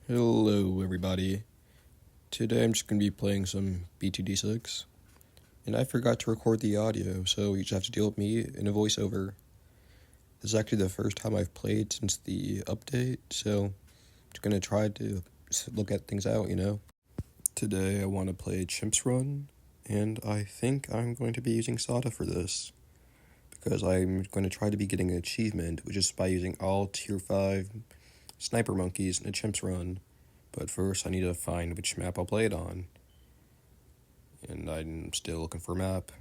Hello everybody. Today I'm just going to be playing some BTD6, and I forgot to record the audio, so you just have to deal with me in a voiceover. This is actually the first time I've played since the update, so I'm just going to try to look at things out. Today I want to play Chimps Run, and I think I'm going to be using Sauda for this, because I'm going to try to be getting an achievement, which is by using all Tier 5 sniper monkeys in a Chimps Run. But first, I need to find which map I'll play it on. And I'm still looking for a map.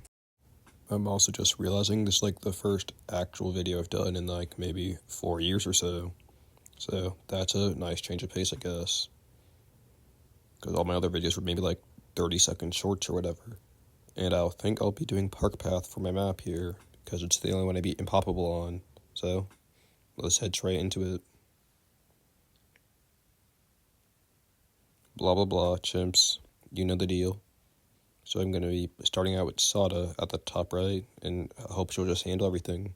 I'm also just realizing this is like the first actual video I've done in like maybe 4 years or so. So that's a nice change of pace, I guess. Because all my other videos were maybe like 30-second shorts or whatever. And I think I'll be doing Park Path for my map here, because it's the only one I beat Impoppable on. So let's head straight into it. Blah blah blah, chimps. You know the deal. So I'm going to be starting out with Sauda at the top right, and I hope she'll just handle everything.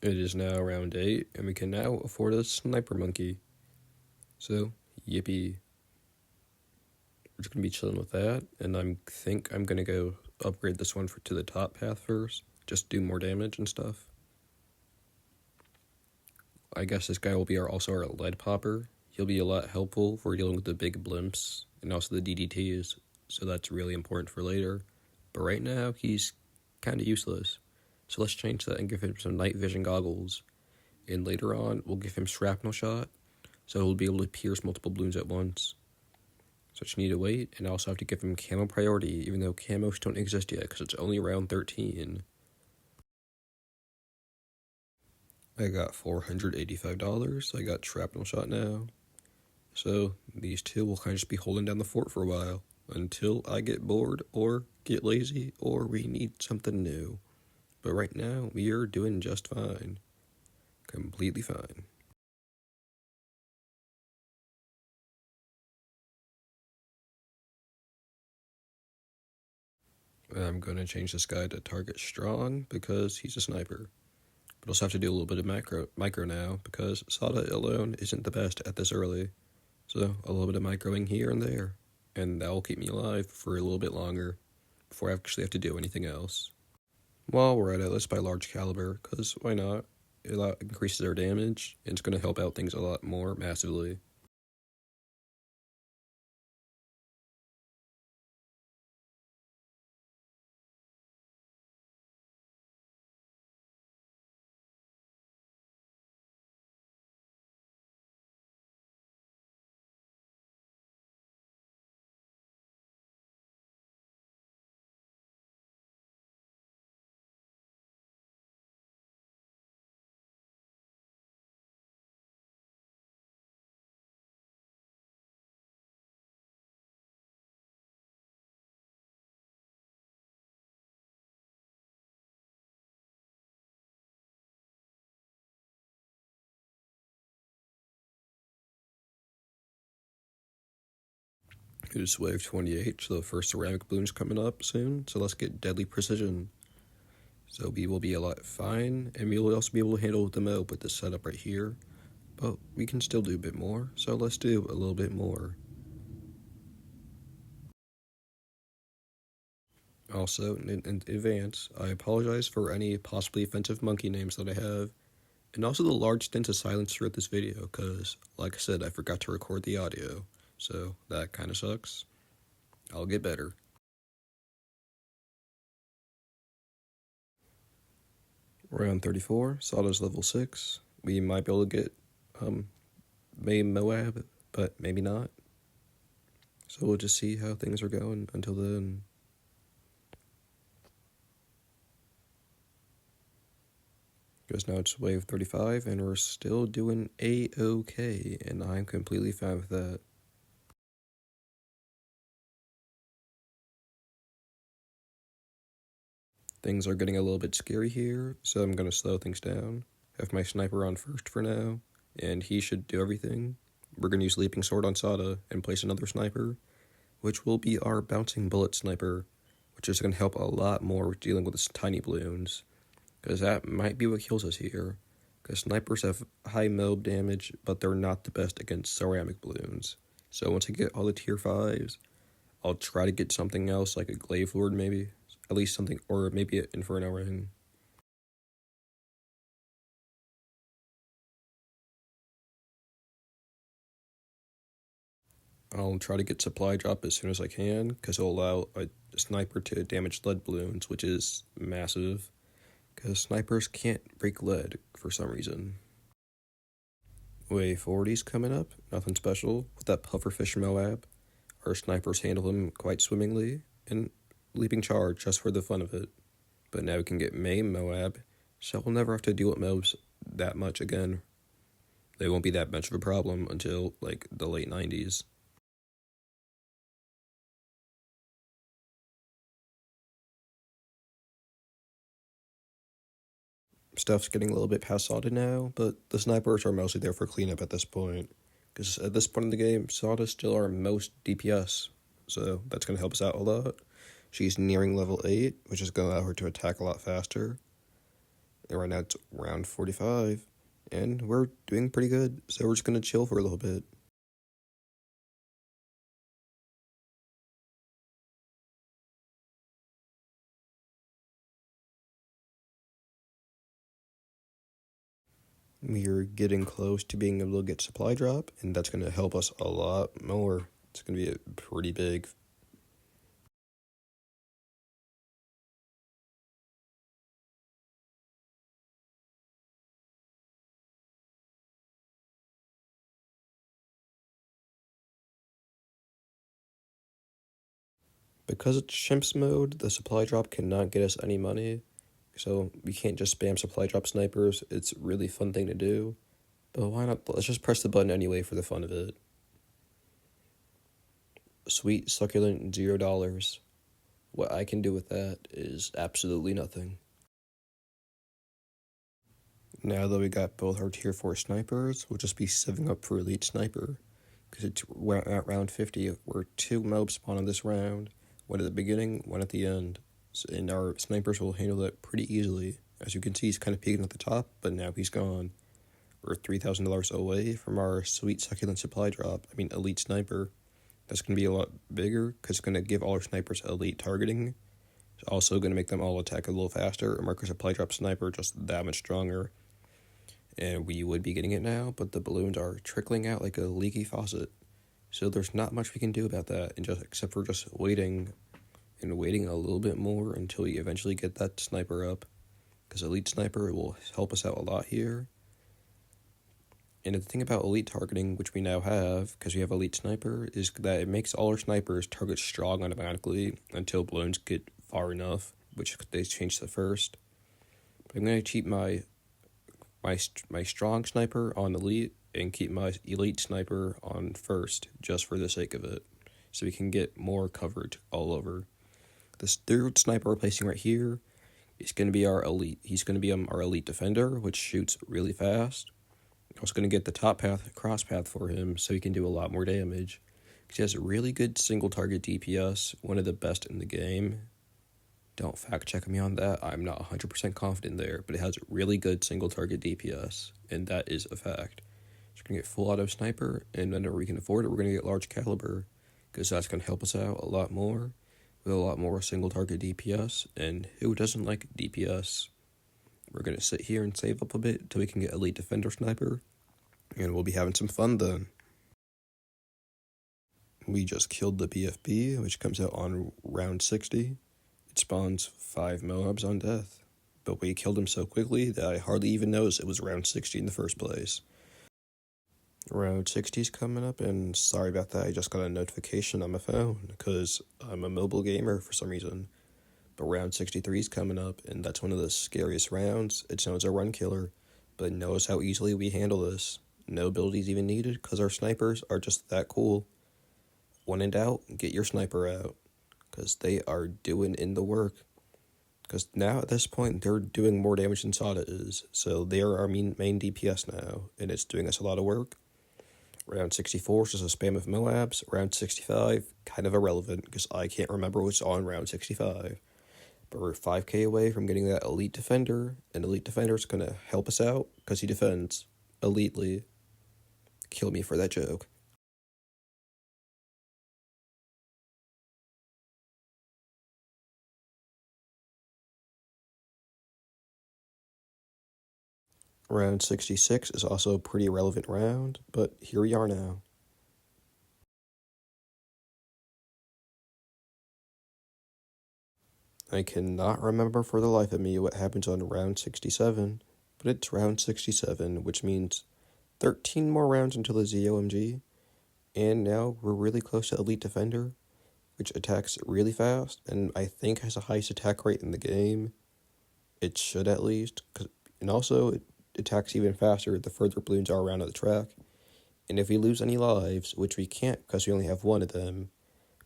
It is now round 8, and we can now afford a sniper monkey. So, yippee. We're just going to be chilling with that, and I think I'm going to go upgrade this one to the top path first. Just do more damage and stuff. I guess this guy will be also our lead popper. He'll be a lot helpful for dealing with the big blimps, and also the DDTs, so that's really important for later. But right now, he's kind of useless. So let's change that and give him some night vision goggles. And later on, we'll give him shrapnel shot, so he'll be able to pierce multiple balloons at once. So I just need to wait, and I also have to give him camo priority, even though camos don't exist yet, because it's only round 13. I got $485, I got shrapnel shot now. So these two will kind of just be holding down the fort for a while, until I get bored, or get lazy, or we need something new. But right now, we are doing just fine. Completely fine. I'm going to change this guy to target strong because he's a sniper. But also have to do a little bit of micro now because Sauda alone isn't the best at this early. So a little bit of microing here and there. And that will keep me alive for a little bit longer before I actually have to do anything else. While we're at it, let's buy large caliber because why not? It increases our damage and it's going to help out things a lot more massively. It's wave 28, so the first ceramic balloon's coming up soon, so let's get deadly precision. So we will be a lot fine, and we will also be able to handle the mob with this setup right here. But we can still do a bit more, so let's do a little bit more. Also, in advance, I apologize for any possibly offensive monkey names that I have, and also the large stints of silence throughout this video, because, like I said, I forgot to record the audio, so that kinda sucks. I'll get better. Round 34, Sauda's level 6. We might be able to get, maybe Moab, but maybe not. So we'll just see how things are going until then. Because now it's wave 35, and we're still doing A-OK, and I'm completely fine with that. Things are getting a little bit scary here, so I'm going to slow things down. Have my sniper on first for now, and he should do everything. We're going to use Leaping Sword on Sauda and place another sniper, which will be our Bouncing Bullet sniper, which is going to help a lot more with dealing with his tiny balloons, because that might be what kills us here. Because snipers have high mob damage, but they're not the best against ceramic balloons. So once I get all the tier 5s, I'll try to get something else, like a Glaive Lord maybe. At least something, or maybe an Inferno Ring. I'll try to get Supply Drop as soon as I can, because it'll allow a sniper to damage lead balloons, which is massive. Because snipers can't break lead for some reason. Wave 40's coming up, nothing special. With that pufferfish Moab, our snipers handle him quite swimmingly, and Leaping Charge just for the fun of it. But now we can get Maim Moab, so we'll never have to deal with mobs that much again. They won't be that much of a problem until, like, the late 90s. Stuff's getting a little bit past Sauda now, but the snipers are mostly there for cleanup at this point. Because at this point in the game, Sauda's still our most DPS, so that's going to help us out a lot. She's nearing level 8, which is going to allow her to attack a lot faster. And right now it's round 45, and we're doing pretty good, so we're just going to chill for a little bit. We're getting close to being able to get Supply Drop, and that's going to help us a lot more. It's going to be pretty big. Because it's Chimps mode, the Supply Drop cannot get us any money, so we can't just spam Supply Drop snipers. It's a really fun thing to do, but why not? Let's just press the button anyway for the fun of it. Sweet, succulent $0. What I can do with that is absolutely nothing. Now that we got both our tier 4 snipers, we'll just be saving up for Elite Sniper. Because we're at round 50, we're 2 mobs spawn on this round, one at the beginning, one at the end. And our snipers will handle it pretty easily. As you can see, he's kind of peeking at the top, but now he's gone. We're $3,000 away from our sweet succulent Supply Drop. I mean, Elite Sniper. That's going to be a lot bigger, because it's going to give all our snipers elite targeting. It's also going to make them all attack a little faster, and make our Supply Drop Sniper just that much stronger. And we would be getting it now, but the balloons are trickling out like a leaky faucet. So there's not much we can do about that, and except for just waiting and waiting a little bit more until we eventually get that sniper up. Because Elite Sniper will help us out a lot here. And the thing about elite targeting, which we now have, because we have Elite Sniper, is that it makes all our snipers target strong automatically until balloons get far enough, which they changed to first. But I'm going to keep my strong sniper on Elite and keep my Elite Sniper on first, just for the sake of it, so we can get more coverage all over. This third sniper we're placing right here is going to be our Elite. He's going to be our Elite Defender, which shoots really fast. I was going to get the top path, cross path for him, so he can do a lot more damage. He has a really good single target DPS, one of the best in the game. Don't fact check me on that, I'm not 100% confident there, but it has really good single target DPS, and that is a fact. So we're going to get full auto sniper, and whenever we can afford it, we're going to get large caliber, because that's going to help us out a lot more, with a lot more single target DPS, and who doesn't like DPS? We're going to sit here and save up a bit until we can get Elite Defender Sniper, and we'll be having some fun then. We just killed the BFB, which comes out on round 60. It spawns 5 Moabs on death, but we killed him so quickly that I hardly even noticed it was round 60 in the first place. Round 60's coming up, and sorry about that, I just got a notification on my phone, because I'm a mobile gamer for some reason. But round 63 is coming up, and that's one of the scariest rounds. It's known as a run killer, but notice how easily we handle this. No abilities even needed, because our snipers are just that cool. When in doubt, get your sniper out, because they are doing in the work. Because now at this point, they're doing more damage than Sauda is, so they are our main DPS now, and it's doing us a lot of work. Round 64 is just a spam of Moabs. Round 65, kind of irrelevant, because I can't remember what's on round 65. But we're 5k away from getting that Elite Defender, and Elite Defender's gonna help us out, because he defends elitely. Kill me for that joke. Round 66 is also a pretty relevant round, but here we are now. I cannot remember for the life of me what happens on round 67, but it's round 67, which means 13 more rounds until the ZOMG, and now we're really close to Elite Defender, which attacks really fast, and I think has the highest attack rate in the game. It should at least, and also it attacks even faster the further balloons are around on the track. And if we lose any lives, which we can't because we only have one of them,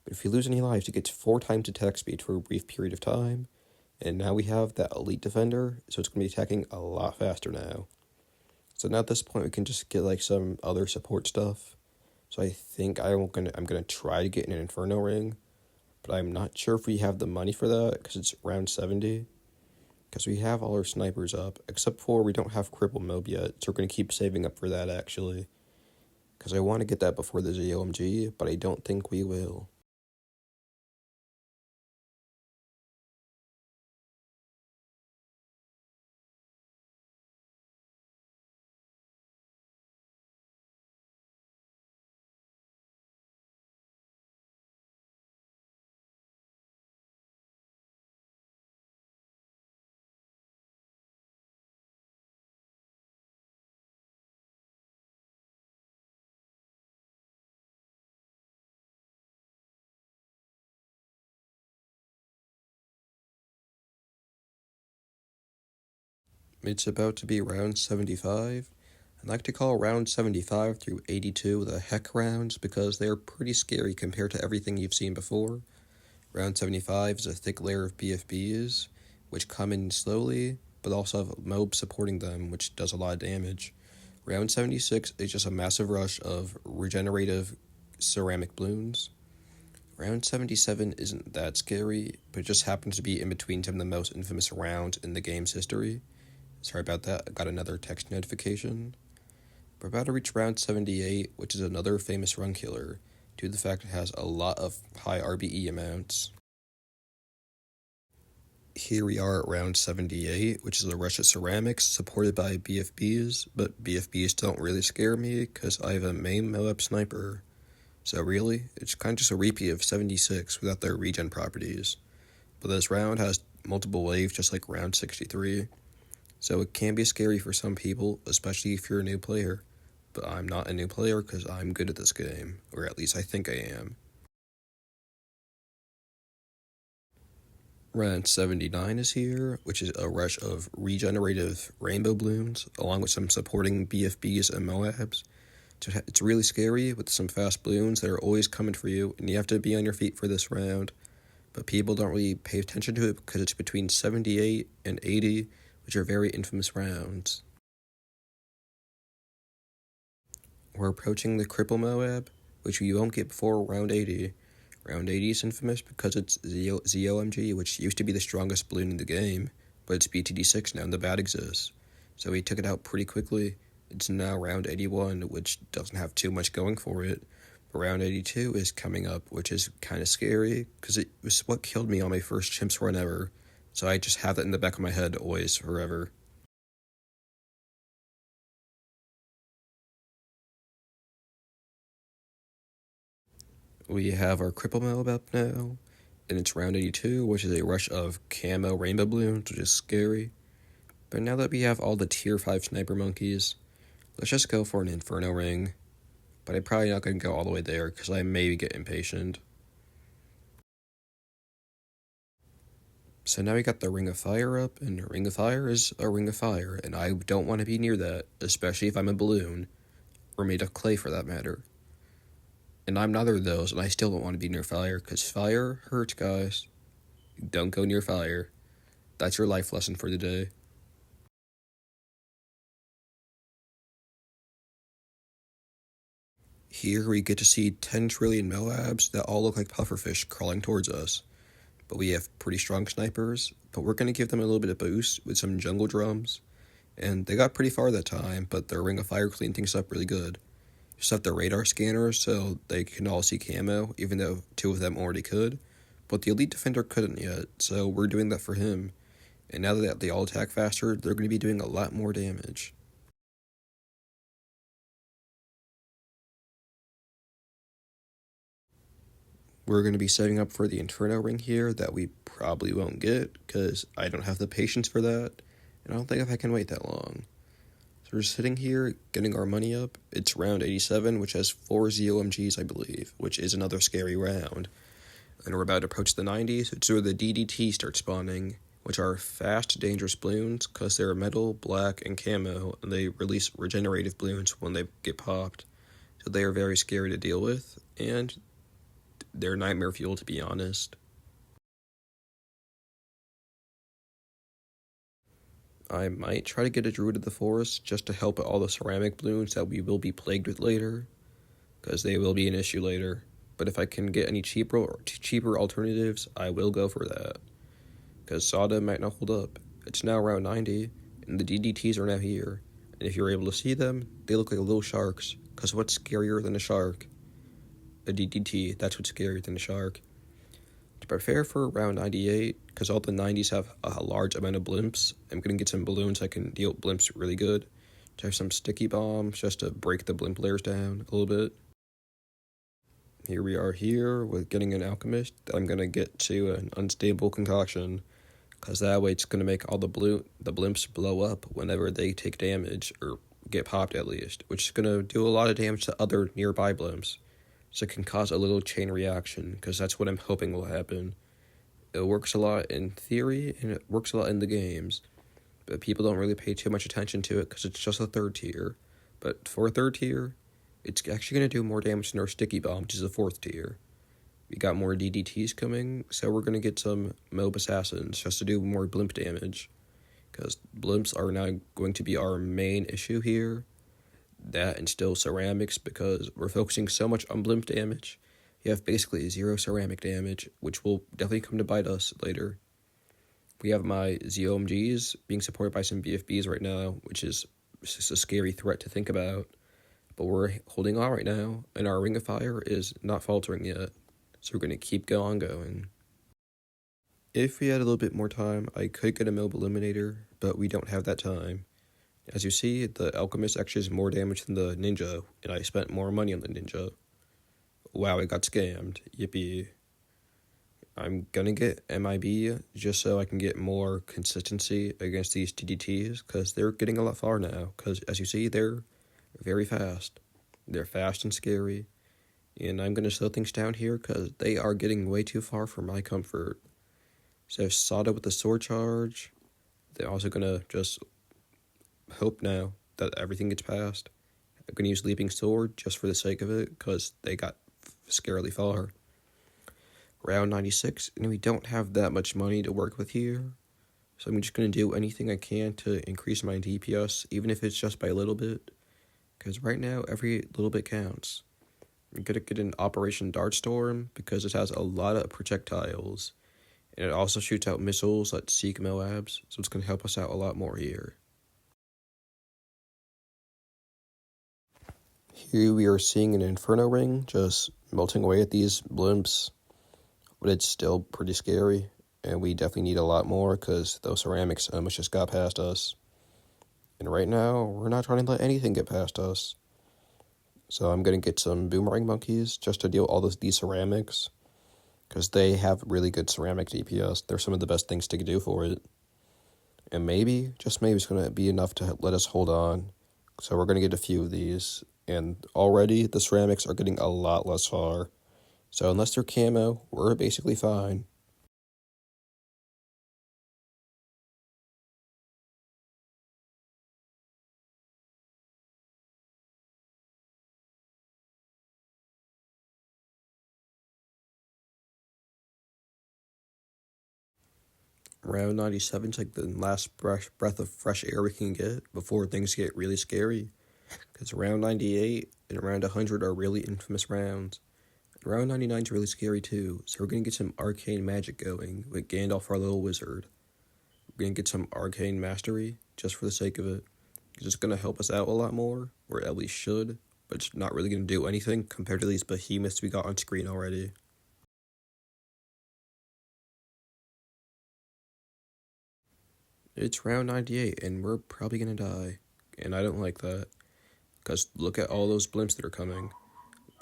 but if we lose any lives, it gets 4 times attack speed for a brief period of time. And now we have that Elite Defender, so it's going to be attacking a lot faster now. So now at this point, we can just get like some other support stuff. So I think I'm gonna try to get an Inferno Ring, but I'm not sure if we have the money for that because it's round 70. Because we have all our snipers up, except for we don't have Cripple Mob yet, so we're gonna keep saving up for that actually. Because I want to get that before the ZOMG, but I don't think we will. It's about to be round 75. I like to call round 75 through 82 the heck rounds because they are pretty scary compared to everything you've seen before. Round 75 is a thick layer of BFBs, which come in slowly, but also have mobs supporting them, which does a lot of damage. Round 76 is just a massive rush of regenerative ceramic balloons. Round 77 isn't that scary, but it just happens to be in between some of the most infamous rounds in the game's history. Sorry about that, I got another text notification. We're about to reach round 78, which is another famous run killer, due to the fact it has a lot of high RBE amounts. Here we are at round 78, which is a rush of ceramics supported by BFBs, but BFBs don't really scare me because I have a main Moab sniper. So really, it's kind of just a repeat of 76 without their regen properties. But this round has multiple waves just like round 63. So it can be scary for some people, especially if you're a new player. But I'm not a new player because I'm good at this game, or at least I think I am. Round 79 is here, which is a rush of regenerative rainbow balloons, along with some supporting BFBs and Moabs. So it's really scary with some fast balloons that are always coming for you, and you have to be on your feet for this round. But people don't really pay attention to it because it's between 78 and 80, which are very infamous rounds. We're approaching the Cripple Moab, which you won't get before round 80. Round 80 is infamous because it's ZOMG, which used to be the strongest balloon in the game, but it's BTD6 now and the bat exists. So we took it out pretty quickly. It's now round 81, which doesn't have too much going for it. But round 82 is coming up, which is kind of scary because it was what killed me on my first Chimps run ever. So I just have that in the back of my head always, forever. We have our Cripple Mob up now, and it's round 82, which is a rush of camo rainbow balloons, which is scary. But now that we have all the tier 5 sniper monkeys, let's just go for an Inferno Ring. But I'm probably not going to go all the way there because I may get impatient. So now we got the Ring of Fire up, and Ring of Fire is a Ring of Fire, and I don't want to be near that, especially if I'm a balloon, or made of clay for that matter. And I'm neither of those, and I still don't want to be near fire, because fire hurts, guys. Don't go near fire. That's your life lesson for today. Here we get to see 10 trillion Moabs that all look like pufferfish crawling towards us. But we have pretty strong snipers, but we're going to give them a little bit of boost with some jungle drums. And they got pretty far that time, but their ring of fire cleaned things up really good. Just have the radar scanners so they can all see camo, even though two of them already could. But the elite defender couldn't yet, so we're doing that for him. And now that they all attack faster, they're going to be doing a lot more damage. We're going to be setting up for the Inferno ring here that we probably won't get, because I don't have the patience for that, and I don't think if I can wait that long. So we're sitting here, getting our money up. It's round 87, which has 4 ZOMGs, I believe, which is another scary round. And we're about to approach the 90s. It's where the DDT starts spawning, which are fast, dangerous balloons, because they're metal, black, and camo, and they release regenerative balloons when they get popped. So they are very scary to deal with, and they're nightmare fuel, to be honest. I might try to get a Druid of the Forest just to help all the ceramic balloons that we will be plagued with later, because they will be an issue later. But if I can get any cheaper alternatives, I will go for that, because Sauda might not hold up. It's now around 90, and the DDTs are now here. And if you're able to see them, they look like little sharks, because what's scarier than a shark? A DDT, that's what's scarier than a shark. To prepare for round 98, because all the 90s have a large amount of blimps, I'm going to get some balloons that can deal blimps really good. To have some sticky bombs just to break the blimp layers down a little bit. Here we are here with getting an alchemist. I'm going to get to an unstable concoction, because that way it's going to make all the blimps blow up whenever they take damage, or get popped at least, which is going to do a lot of damage to other nearby blimps. So it can cause a little chain reaction, because that's what I'm hoping will happen. It works a lot in theory, and it works a lot in the games, but people don't really pay too much attention to it because it's just a 3rd tier. But for a 3rd tier, it's actually going to do more damage than our sticky bomb, which is a 4th tier. We got more DDTs coming, so we're going to get some Mob Assassins just to do more blimp damage, because blimps are now going to be our main issue here. That and still ceramics, because we're focusing so much on blimp damage. You have basically 0 ceramic damage, which will definitely come to bite us later. We have my ZOMGs being supported by some BFBs right now, which is just a scary threat to think about. But we're holding on right now, and our Ring of Fire is not faltering yet. So we're going to keep going. If we had a little bit more time, I could get a Mob Eliminator, but we don't have that time. As you see, the Alchemist actually has more damage than the Ninja, and I spent more money on the Ninja. Wow, I got scammed. Yippee. I'm gonna get MIB just so I can get more consistency against these DDTs, because they're getting a lot far now, because as you see, they're very fast. They're fast and scary, and I'm gonna slow things down here because they are getting way too far for my comfort. So Sauda with the sword charge. They're also gonna just hope now that everything gets past. I'm gonna use Leaping Sword just for the sake of it, because they got scarily far. Round 96, and we don't have that much money to work with here, so I'm just going to do anything I can to increase my DPS, even if it's just by a little bit, because right now every little bit counts. I'm going to get an Operation Dartstorm, because it has a lot of projectiles, and it also shoots out missiles that seek Moabs, so it's going to help us out a lot more here. Here we are seeing an Inferno ring just melting away at these blimps, but it's still pretty scary, and we definitely need a lot more because those ceramics almost just got past us. And right now, we're not trying to let anything get past us. So I'm going to get some boomerang monkeys just to deal all these ceramics, because they have really good ceramic DPS. They're some of the best things to do for it. And maybe, just maybe, it's going to be enough to let us hold on. So we're going to get a few of these, and already the ceramics are getting a lot less far. So unless they're camo, we're basically fine. Round 97 is like the last breath of fresh air we can get before things get really scary. Because round 98 and round 100 are really infamous rounds. And round 99 is really scary too, so we're going to get some arcane magic going with Gandalf, our little wizard. We're going to get some arcane mastery just for the sake of it. Because it's going to help us out a lot more, or at least should, but it's not really going to do anything compared to these behemoths we got on screen already. It's round 98, and we're probably going to die. And I don't like that. Because look at all those blimps that are coming.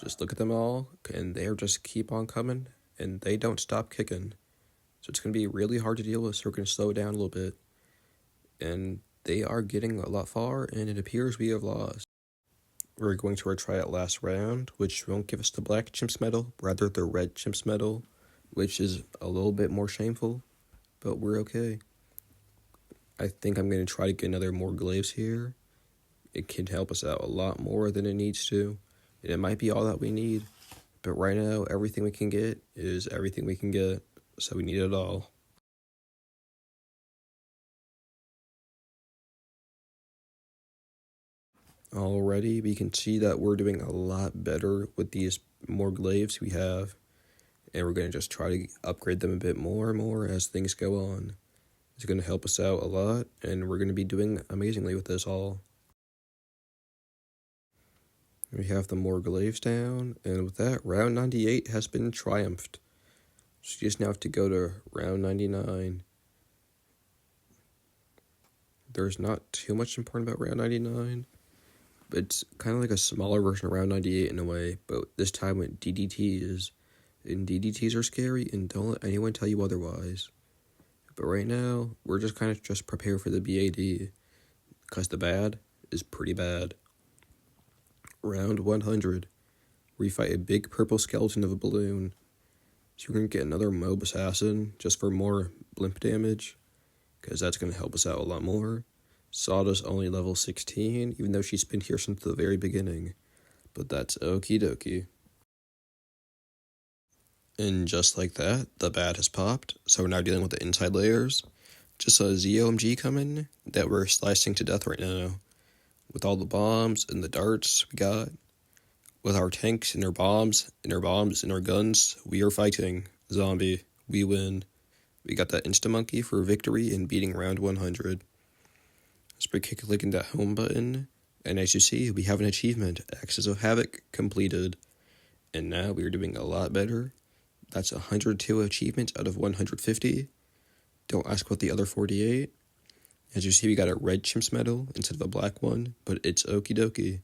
Just look at them all, and they just keep on coming, and they don't stop kicking. So it's going to be really hard to deal with, so we're going to slow it down a little bit. And they are getting a lot far, and it appears we have lost. We're going to try it last round, which won't give us the black Chimps medal, rather the red Chimps medal, which is a little bit more shameful, but we're okay. I think I'm going to try to get another more glaives here. It can help us out a lot more than it needs to, and it might be all that we need, but right now, everything we can get is everything we can get, so we need it all. Already, we can see that we're doing a lot better with these more glaives we have, and we're going to just try to upgrade them a bit more and more as things go on. It's going to help us out a lot, and we're going to be doing amazingly with this all. We have the more glaives down, and with that, round 98 has been triumphed. So you just now have to go to round 99. There's not too much important about round 99, but it's kind of like a smaller version of round 98 in a way, but this time with DDTs. And DDTs are scary, and don't let anyone tell you otherwise. But right now, we're just kind of just prepare for the BAD, because the bad is pretty bad. Round 100, we fight a big purple skeleton of a balloon. So we're going to get another Mob Assassin just for more blimp damage, because that's going to help us out a lot more. Sauda's only level 16, even though she's been here since the very beginning. But that's okie dokie. And just like that, the bat has popped, so we're now dealing with the inside layers. Just a ZOMG coming that we're slicing to death right now. With all the bombs and the darts we got. With our tanks and our bombs and our guns, we are fighting. Zombie, we win. We got that insta-monkey for victory in beating round 100. So we're clicking that home button, and as you see, we have an achievement, Axis of Havoc, completed. And now we are doing a lot better. That's 102 achievements out of 150. Don't ask about the other 48. As you see, we got a red Chimps medal instead of a black one, but it's okie dokie.